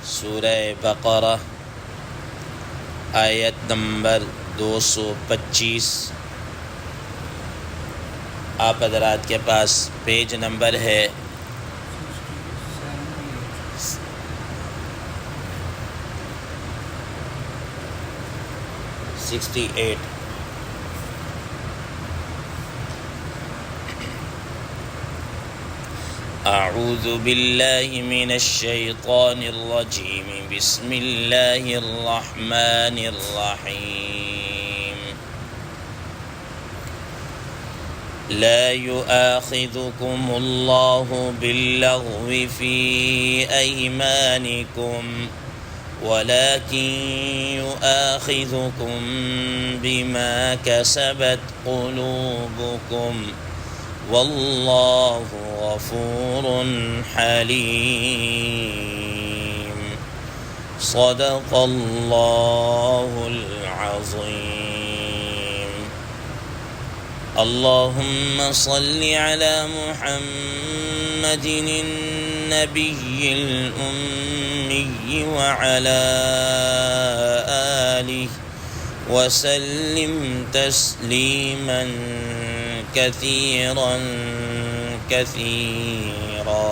سورہ بقرہ آیت نمبر 225۔ آپ حضرات کے پاس پیج نمبر ہے 68۔ اعوذ باللہ من الشیطان الرجیم، بسم اللہ الرحمن الرحیم۔ لا يؤاخذكم الله باللغو في أيمانكم ولكن يؤاخذكم بما كسبت قلوبكم والله غفور حليم۔ صدق الله العظيم۔ اللهم صل على محمد النبي الأمي وعلى آله وسلم تسليما كثيرا كثيرا۔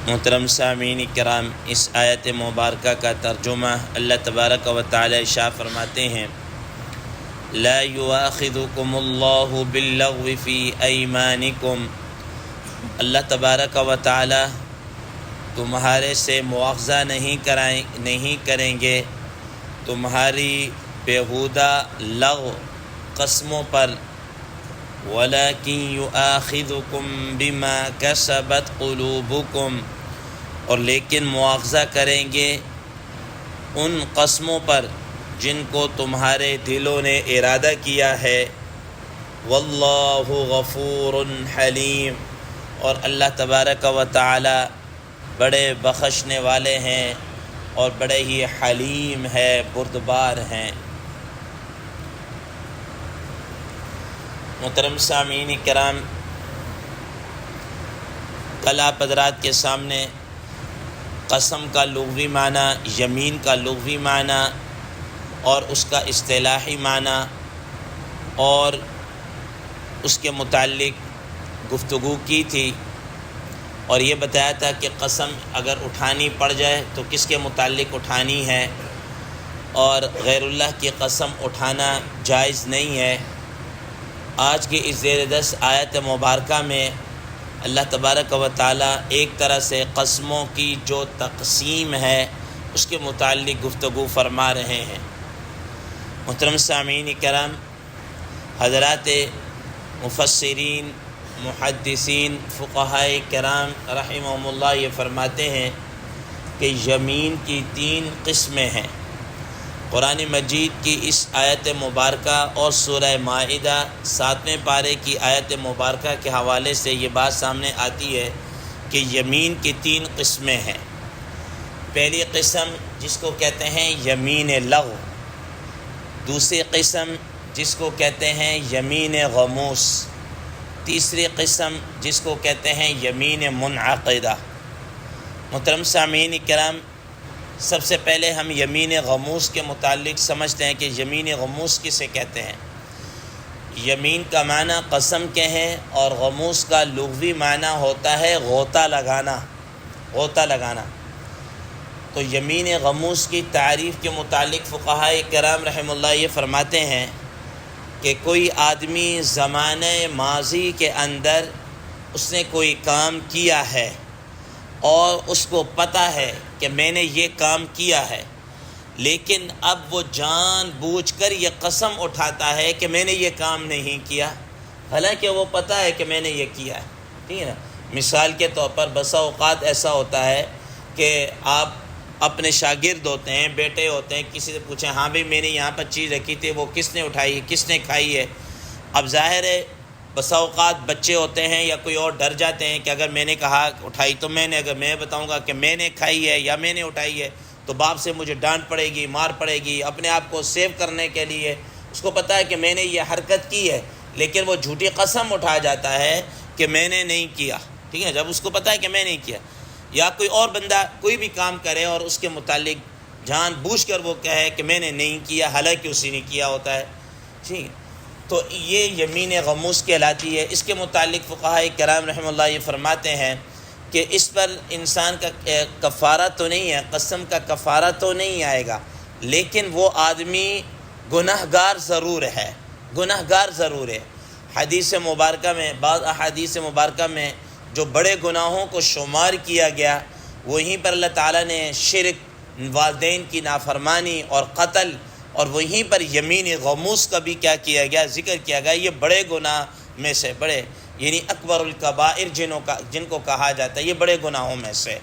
محترم سامعین کرام، اس آیت مبارکہ کا ترجمہ اللہ تبارک و تعالی ارشاد فرماتے ہیں، لا یؤاخذکم اللہ باللغو فی ایمانکم، اللہ تبارک و تعالی تمہارے سے مواخذہ نہیں کریں گے تمہاری بیہودہ لغو قسموں پر، وَلَكِنْ يُؤَاخِذُكُمْ بِمَا كَسَبَتْ قُلُوبُكُمْ، اور لیکن مواخذہ کریں گے ان قسموں پر جن کو تمہارے دلوں نے ارادہ کیا ہے، وَاللَّهُ غَفُورٌ حَلِيمٌ، اور اللہ تبارک و تعالی بڑے بخشنے والے ہیں اور بڑے ہی حلیم ہے، بردبار ہیں۔ محترم سامعین کرام، کل آپ حضرات کے سامنے قسم کا لغوی معنی، یمین کا لغوی معنی اور اس کا اصطلاحی معنی اور اس کے متعلق گفتگو کی تھی، اور یہ بتایا تھا کہ قسم اگر اٹھانی پڑ جائے تو کس کے متعلق اٹھانی ہے، اور غیر اللہ کی قسم اٹھانا جائز نہیں ہے۔ آج کی اس زیر دست آیت مبارکہ میں اللہ تبارک و تعالی ایک طرح سے قسموں کی جو تقسیم ہے اس کے متعلق گفتگو فرما رہے ہیں۔ محترم سامعین کرام، حضرات مفسرین، محدثین، فقہائے کرام رحمہم اللہ یہ فرماتے ہیں کہ یمین کی 3 قسمیں ہیں۔ قرآن مجید کی اس آیت مبارکہ اور سورہ مائدہ 7ویں پارے کی آیت مبارکہ کے حوالے سے یہ بات سامنے آتی ہے کہ یمین کی 3 قسمیں ہیں۔ پہلی قسم جس کو کہتے ہیں یمین لغو، دوسری قسم جس کو کہتے ہیں یمین غموس، تیسری قسم جس کو کہتے ہیں یمین منعقدہ۔ محترم سامعین کرام، سب سے پہلے ہم یمین غموس کے متعلق سمجھتے ہیں کہ یمین غموس کسے کہتے ہیں۔ یمین کا معنی قسم کے ہیں، اور غموس کا لغوی معنی ہوتا ہے غوطہ لگانا، غوطہ لگانا۔ تو یمین غموس کی تعریف کے متعلق فقہائے کرام رحم اللہ یہ فرماتے ہیں کہ کوئی آدمی زمانہ ماضی کے اندر اس نے کوئی کام کیا ہے اور اس کو پتہ ہے کہ میں نے یہ کام کیا ہے، لیکن اب وہ جان بوجھ کر یہ قسم اٹھاتا ہے کہ میں نے یہ کام نہیں کیا، حالانکہ وہ پتہ ہے کہ میں نے یہ کیا ہے۔ ٹھیک ہے نا؟ مثال کے طور پر بسا اوقات ایسا ہوتا ہے کہ آپ اپنے شاگرد ہوتے ہیں، بیٹے ہوتے ہیں، کسی سے پوچھیں ہاں بھائی میں نے یہاں پر چیز رکھی تھی، وہ کس نے اٹھائی، کس نے کھائی ہے؟ اب ظاہر ہے بسا اوقات بچے ہوتے ہیں یا کوئی اور ڈر جاتے ہیں کہ اگر میں نے کہا اٹھائی تو میں نے، اگر میں بتاؤں گا کہ میں نے کھائی ہے یا میں نے اٹھائی ہے تو باپ سے مجھے ڈانٹ پڑے گی، مار پڑے گی۔ اپنے آپ کو سیو کرنے کے لیے اس کو پتہ ہے کہ میں نے یہ حرکت کی ہے، لیکن وہ جھوٹی قسم اٹھا جاتا ہے کہ میں نے نہیں کیا۔ ٹھیک ہے، جب اس کو پتہ ہے کہ میں نہیں کیا، یا کوئی اور بندہ کوئی بھی کام کرے اور اس کے متعلق جان بوجھ کر وہ کہے کہ میں نے نہیں کیا حالانکہ اسی نے کیا ہوتا ہے، ٹھیک ہے، تو یہ یمین غموس کہلاتی ہے۔ اس کے متعلق فقہاء کرام رحمہ اللہ یہ فرماتے ہیں کہ اس پر انسان کا کفارہ تو نہیں ہے، قسم کا کفارہ تو نہیں آئے گا، لیکن وہ آدمی گنہگار ضرور ہے، گنہگار ضرور ہے۔ حدیث مبارکہ میں، بعض احادیث مبارکہ میں جو بڑے گناہوں کو شمار کیا گیا، وہیں پر اللہ تعالیٰ نے شرک، والدین کی نافرمانی اور قتل، اور وہیں پر یمین غموس کا بھی کیا کیا گیا، ذکر کیا گیا۔ یہ بڑے گناہ میں سے بڑے، یعنی اکبر الکبائر جن کو کہا جاتا ہے، یہ بڑے گناہوں میں سے۔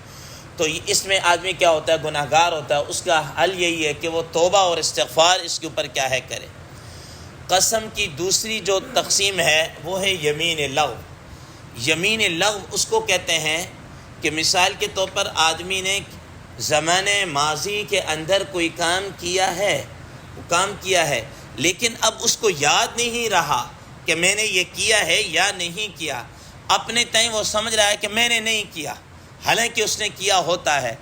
تو اس میں آدمی کیا ہوتا ہے، گناہگار ہوتا ہے، اس کا حل یہی ہے کہ وہ توبہ اور استغفار اس کے اوپر کیا ہے کرے۔ قسم کی دوسری جو تقسیم ہے وہ ہے یمین لغو۔ یمین لغو اس کو کہتے ہیں کہ مثال کے طور پر آدمی نے زمانے ماضی کے اندر کوئی کام کیا ہے، لیکن اب اس کو یاد نہیں رہا کہ میں نے یہ کیا ہے یا نہیں کیا۔ اپنے تئیں وہ سمجھ رہا ہے کہ میں نے نہیں کیا، حالانکہ اس نے کیا ہوتا ہے،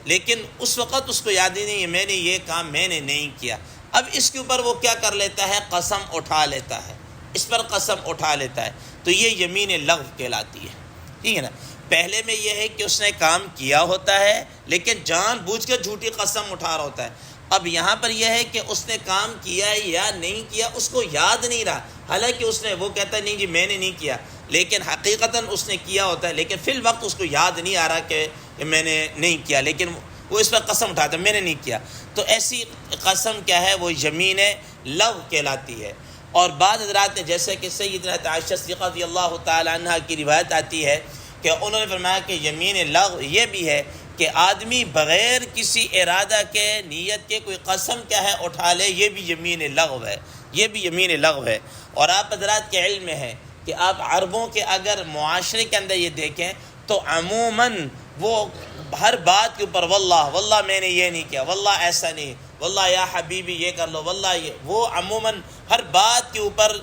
لیکن اس وقت اس کو یاد ہی نہیں ہے میں نے یہ کام میں نے نہیں کیا۔ اب اس کے اوپر وہ کیا کر لیتا ہے، قسم اٹھا لیتا ہے، اس پر قسم اٹھا لیتا ہے، تو یہ یمین لغو کہلاتی ہے، ٹھیک ہے نا۔ پہلے میں یہ ہے کہ اس نے کام کیا ہوتا ہے لیکن جان بوجھ کر جھوٹی قسم اٹھا رہا ہوتا ہے۔ اب یہاں پر یہ ہے کہ اس نے کام کیا یا نہیں کیا، اس کو یاد نہیں رہا، حالانکہ اس نے وہ کہتا ہے نہیں جی میں نے نہیں کیا، لیکن حقیقتاً اس نے کیا ہوتا ہے، لیکن فی الوقت اس کو یاد نہیں آ رہا کہ میں نے نہیں کیا، لیکن وہ اس پر قسم اٹھاتا ہے میں نے نہیں کیا۔ تو ایسی قسم کیا ہے، وہ یمین لغو کہلاتی ہے۔ اور بعض حضرات نے، جیسے کہ سیدنا عائشہ صدیقہ رضی اللہ تعالی عنہ کی روایت آتی ہے کہ انہوں نے فرمایا کہ یمین لغو یہ بھی ہے کہ آدمی بغیر کسی ارادہ کے، نیت کے کوئی قسم کیا ہے اٹھا لے، یہ بھی یمین لغو ہے، یہ بھی یمین لغو ہے۔ اور آپ حضرات کے علم میں ہے کہ آپ عربوں کے اگر معاشرے کے اندر یہ دیکھیں تو عموماً وہ ہر بات کے اوپر واللہ میں نے یہ نہیں کیا، واللہ ایسا نہیں، واللہ یا حبیبی یہ کر لو، واللہ یہ، وہ عموماً ہر بات کے اوپر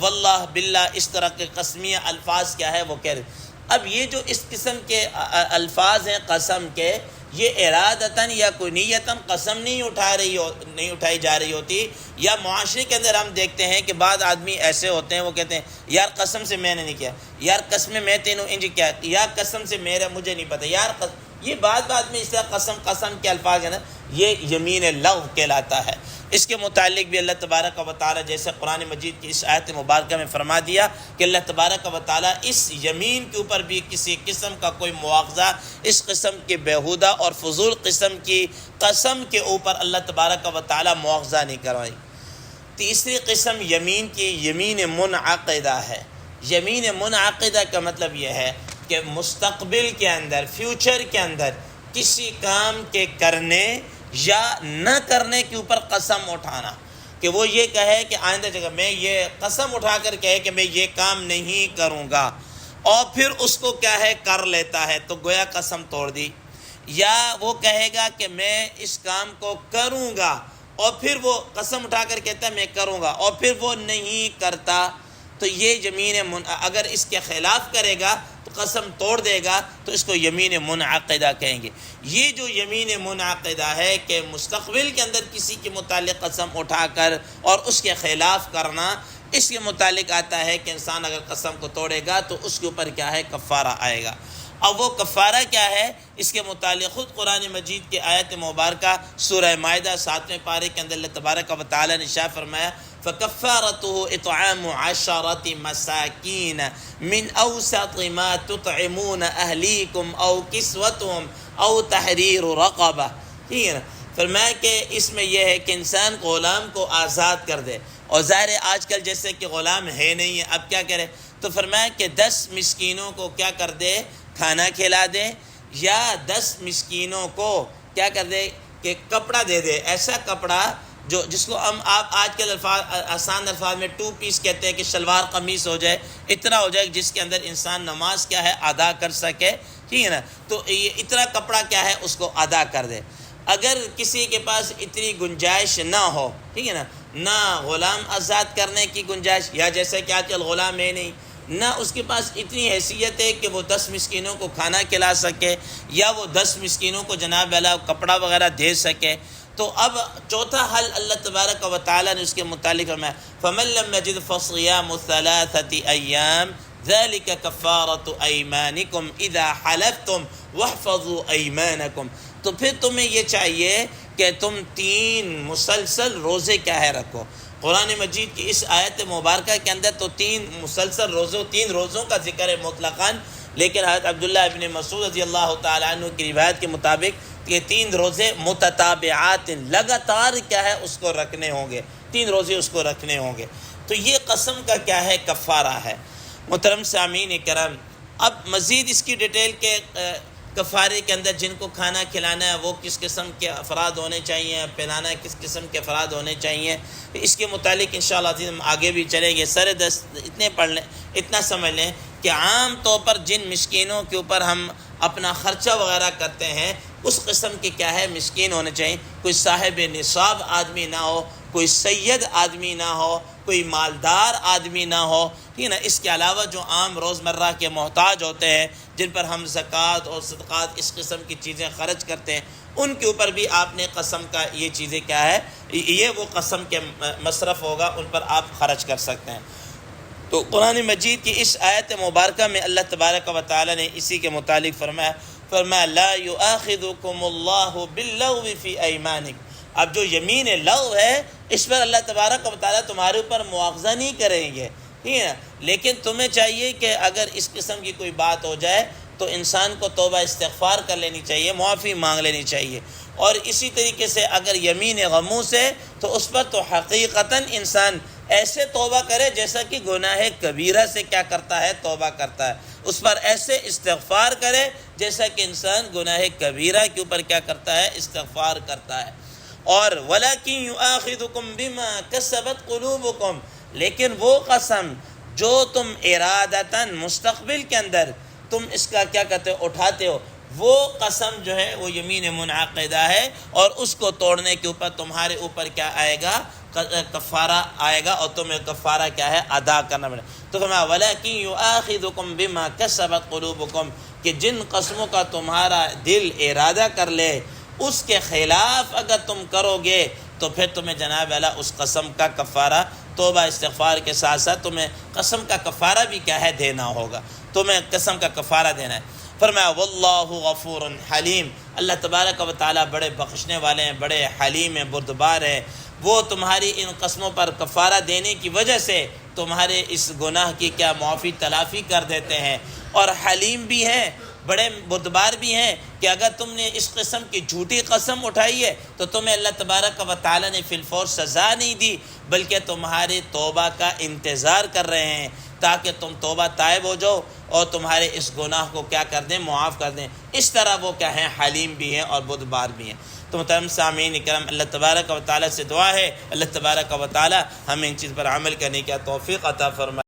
واللہ باللہ اس طرح کے قسمیہ الفاظ کیا ہے وہ کہہ رہے۔ اب یہ جو اس قسم کے الفاظ ہیں قسم کے، یہ ارادتاً یا کوئی نیتاً قسم نہیں اٹھائی جا رہی ہوتی، یا معاشرے کے اندر ہم دیکھتے ہیں کہ بعض آدمی ایسے ہوتے ہیں وہ کہتے ہیں یار قسم سے میں نے نہیں کیا، یار قسم میں تینوں انج کیا، یار قسم سے مجھے نہیں پتہ، یار یہ بات میں اس طرح قسم کے الفاظ ہیں نا، یہ یمین لغو کہلاتا ہے۔ اس کے متعلق بھی اللہ تبارک و تعالیٰ جیسے قرآن مجید کی اس آیت مبارکہ میں فرما دیا کہ اللہ تبارک و تعالیٰ اس یمین کے اوپر بھی کسی قسم کا کوئی مواخذہ، اس قسم کے بیہودہ اور فضول قسم کی قسم کے اوپر اللہ تبارک و تعالیٰ مواخذہ نہیں کروائی۔ تیسری قسم یمین کی یمین منعقدہ ہے۔ یمین منعقدہ کا مطلب یہ ہے کہ مستقبل کے اندر، فیوچر کے اندر کسی کام کے کرنے یا نہ کرنے کے اوپر قسم اٹھانا، کہ وہ یہ کہے کہ آئندہ جگہ میں یہ قسم اٹھا کر کہے کہ میں یہ کام نہیں کروں گا، اور پھر اس کو کیا ہے کر لیتا ہے، تو گویا قسم توڑ دی۔ یا وہ کہے گا کہ میں اس کام کو کروں گا، اور پھر وہ قسم اٹھا کر کہتا ہے میں کروں گا، اور پھر وہ نہیں کرتا، تو یہ یمین اگر اس کے خلاف کرے گا تو قسم توڑ دے گا، تو اس کو یمین منعقدہ کہیں گے۔ یہ جو یمین منعقدہ ہے کہ مستقبل کے اندر کسی کے متعلق قسم اٹھا کر اور اس کے خلاف کرنا، اس کے متعلق آتا ہے کہ انسان اگر قسم کو توڑے گا تو اس کے اوپر کیا ہے کفارہ آئے گا۔ اب وہ کفارہ کیا ہے، اس کے متعلق خود قرآن مجید کے آیت مبارکہ سورہ مائدہ 7ویں پارے کے اندر اللہ تبارک و تعالیٰ نے ارشاد فرمایا فَكَفَّارَتُهُ إِطْعَامُ عَشَرَةِ مَسَاكِينَ مِنْ أَوْسَطِ مَا تُطْعِمُونَ أَهْلِيكُمْ أَوْ كِسْوَتُهُمْ أَوْ تَحْرِيرُ رَقَبَةٍ، ٹھیک ہے نا۔ فرمایا کہ اس میں یہ ہے کہ انسان غلام کو آزاد کر دے، اور ظاہر ہے آج کل جیسے کہ غلام ہے نہیں ہے، اب کیا کرے، تو فرمایا کہ 10 مسکینوں کو کیا کر دے، کھانا کھلا دے، یا 10 مسکینوں کو کیا کر دے کہ کپڑا دے دے، ایسا کپڑا جس کو ہم آپ آج کل آسان الفاظ میں 2 پیس کہتے ہیں، کہ شلوار قمیص ہو جائے، اتنا ہو جائے جس کے اندر انسان نماز کیا ہے ادا کر سکے، ٹھیک ہے نا۔ تو یہ اتنا کپڑا کیا ہے اس کو ادا کر دے۔ اگر کسی کے پاس اتنی گنجائش نہ ہو، ٹھیک ہے نا، نہ غلام آزاد کرنے کی گنجائش، یا جیسے کہ آج کل غلام ہے نہیں، نہ اس کے پاس اتنی حیثیت ہے کہ وہ 10 مسکینوں کو کھانا کھلا سکے یا وہ 10 مسکینوں کو جناب والا کپڑا وغیرہ دے سکے. تو اب چوتھا حل اللہ تبارک و تعالیٰ نے اس کے متعلق فرمایا فَمَن لَّمْ يَجِدْ فَصِيَامُ ثَلَاثَةِ أَيَّامٍ ذَلِكَ كَفَّارَةُ أَيْمَانِكُمْ إِذَا حَلَفْتُمْ وَاحْفَظُوا أَيْمَانَكُمْ. تو پھر تمہیں یہ چاہیے کہ تم 3 مسلسل روزے کیا ہے رکھو. قرآن مجید کی اس آیت مبارکہ کے اندر تو 3 مسلسل روزوں 3 روزوں کا ذکر ہے مطلقاً، لیکن حضرت عبداللہ ابن مسعود رضی اللہ تعالیٰ عنہ کی روایت کے مطابق یہ 3 روزے متتابعات لگاتار کیا ہے اس کو رکھنے ہوں گے، 3 روزے اس کو رکھنے ہوں گے. تو یہ قسم کا کیا ہے کفارہ ہے. محترم سامعین کرام، اب مزید اس کی ڈیٹیل کے کفارے کے اندر جن کو کھانا کھلانا ہے وہ کس قسم کے افراد ہونے چاہیے، پہنانا کس قسم کے افراد ہونے چاہیے، اس کے متعلق انشاءاللہ ہم آگے بھی چلیں گے. سر دست اتنے پڑھ لیں، اتنا سمجھ لیں کہ عام طور پر جن مسکینوں کے اوپر ہم اپنا خرچہ وغیرہ کرتے ہیں اس قسم کے کیا ہے مسکین ہونے چاہیے. کوئی صاحب نصاب آدمی نہ ہو، کوئی سید آدمی نہ ہو، کوئی مالدار آدمی نہ ہو، ٹھیک نا. اس کے علاوہ جو عام روزمرہ کے محتاج ہوتے ہیں جن پر ہم زکوٰۃ اور صدقات اس قسم کی چیزیں خرچ کرتے ہیں ان کے اوپر بھی آپ نے قسم کا یہ چیزیں کیا ہے، یہ وہ قسم کے مصرف ہوگا، ان پر آپ خرچ کر سکتے ہیں. تو قرآن مجید کی اس آیت مبارکہ میں اللہ تبارک و تعالیٰ نے اسی کے متعلق فرمایا لا یؤاخذکم اللہ باللغو فی ایمانکم. اب جو یمین لغو ہے اس پر اللہ تبارک و تعالیٰ تمہارے اوپر مواخذہ نہیں کریں گے، ٹھیک ہے، لیکن تمہیں چاہیے کہ اگر اس قسم کی کوئی بات ہو جائے تو انسان کو توبہ استغفار کر لینی چاہیے، معافی مانگ لینی چاہیے. اور اسی طریقے سے اگر یمین غموس ہے تو اس پر تو حقیقتاً انسان ایسے توبہ کرے جیسا کہ گناہ کبیرہ سے کیا کرتا ہے، توبہ کرتا ہے. اس پر ایسے استغفار کرے جیسا کہ انسان گناہ کبیرہ کے اوپر کیا کرتا ہے، استغفار کرتا ہے. اور وَلَكِنْ يُؤَاخِذُكُمْ بِمَا كَسَبَتْ قُلُوبُكُمْ، لیکن وہ قسم جو تم ارادتاً مستقبل کے اندر تم اس کا کیا کہتے ہو اٹھاتے ہو، وہ قسم جو ہے وہ یمین منعقدہ ہے اور اس کو توڑنے کے اوپر تمہارے اوپر کیا آئے گا، کفارہ آئے گا اور تمہیں کفارہ کیا ہے، ادا کرنا پڑے. تو فرمایا وَلَكِنْ يُؤَاخِذُكُمْ بِمَا كَسَبَتْ قُلُوبُكُمْ کہ جن قسموں کا تمہارا دل ارادہ کر لے اس کے خلاف اگر تم کرو گے تو پھر تمہیں جناب والا اس قسم کا کفارہ توبہ استغفار کے ساتھ ساتھ تمہیں قسم کا کفارہ بھی کیا ہے دینا ہوگا، تمہیں قسم کا کفارہ دینا ہے. فرمایا واللہ غفور حلیم، اللہ تبارک و تعالیٰ بڑے بخشنے والے ہیں، بڑے حلیم ہیں، بردبار ہیں. وہ تمہاری ان قسموں پر کفارہ دینے کی وجہ سے تمہارے اس گناہ کی کیا معافی تلافی کر دیتے ہیں، اور حلیم بھی ہیں، بڑے بردبار بھی ہیں کہ اگر تم نے اس قسم کی جھوٹی قسم اٹھائی ہے تو تمہیں اللہ تبارک و تعالیٰ نے فی الفور سزا نہیں دی بلکہ تمہارے توبہ کا انتظار کر رہے ہیں تاکہ تم توبہ طائب ہو جاؤ اور تمہارے اس گناہ کو کیا کر دیں، معاف کر دیں. اس طرح وہ کیا ہیں، حلیم بھی ہیں اور بردبار بھی ہیں. تو محترم سامعین اکرام، اللہ تبارک و تعالیٰ سے دعا ہے اللہ تبارک و تعالیٰ ہمیں ان چیز پر عمل کرنے کا توفیق عطا فرمائے.